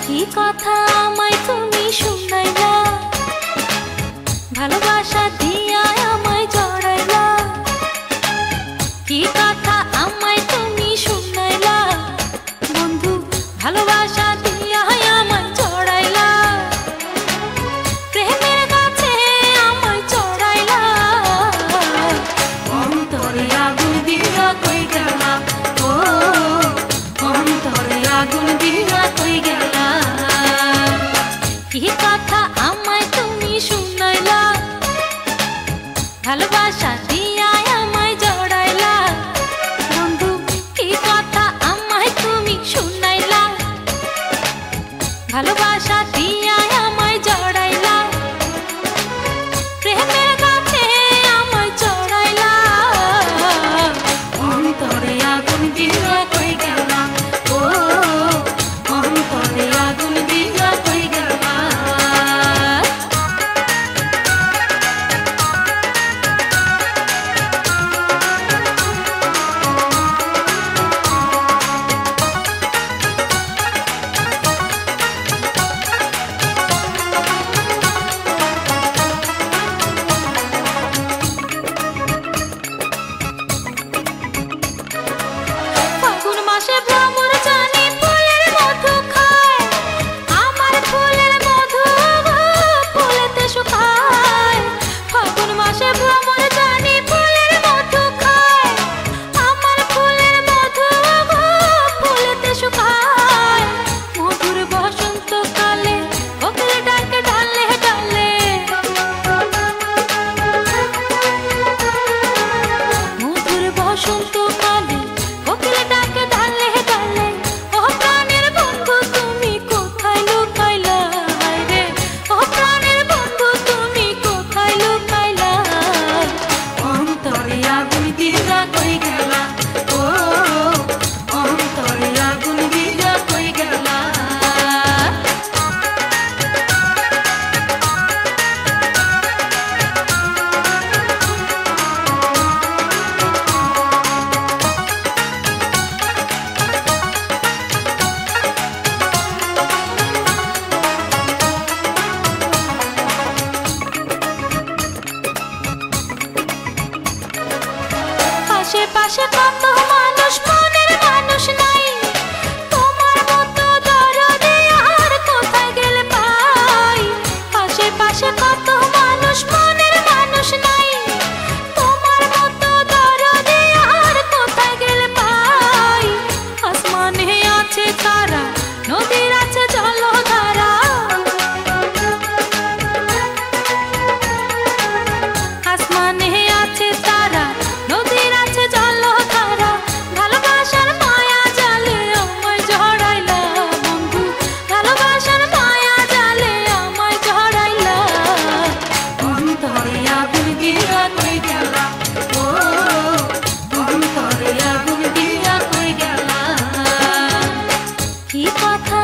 কি কথা আমায় তুমি শুনাইলা, ভালোবাসা দিয়া আমায় জড়াইলা। কি কথা আমায় তুমি শুনাইলা, বন্ধু ভালোবাসা দিয়া আমায় জড়াইলা। প্রেমের গাছে আমায় চড়াইলা, অন্তরে আগুন দিয়া কই গেলা, ও অন্তরে আগুন দিয়া কই গেলা। কি কথা আমায় তুমি শুনাইলা, ভালোবাসা দিয়া আমায় জড়াইলা। বন্ধু কি কথা আমায় তুমি শুনাইলা, ভালোবাসা দিয়া আমায় জড়াইলা। প্রেমের গাছে আমায় চড়াইলা, অন্তরে আগুন দিয়া কই গেলা, ও অন্তরে আগুন দিয়া কই গেলা। ফাগুন মাসে ভ্রমর জানি ফুলের মধু খায়, আমার ফুলের মধু ফুলেতে শুকায়। ফাগুন মাসে ভ্রমর জানি ফুলের মধু খায়, আমার ফুলের মধু ফুলেতে শুকায়। মধুর বসন্তকালে কোকিল ডাকে ডালে ডালে, মধুর বসন্তকালে কোকিল ডাকে ডালে ডালে। ও প্রাণের বন্ধু তুমি কোথায় লুকাইলা রে, ও প্রাণের বন্ধু তুমি কোথায় লুকাইলা। অন্তরে আগুন দিয়া কই গেলা, ও অন্তরে আগুন দিয়া কই গেলা। আশেপাশে কত মানুষ, মনের মানুষ নাই, তোমার মতো দরদে আর কোথায় গেলে পাই। আশেপাশে কত মানুষ, মনের মানুষ নাই, তোমার মতো দরদে আর কোথায় গেলে পাই। আসমানে আছে তারা, নদীর আছে জলধারা, আসমানে আছে তারা, নদীর আছে জলধারা। ভালোবাসার মায়া জালে আমায় জড়াইলা, বন্ধু ভালোবাসার মায়া জালে আমায় জড়াইলা। অন্তরে আগুন দিয়া কই গেলা, ও অন্তরে আগুন দিয়া কই গেলা। কি কথা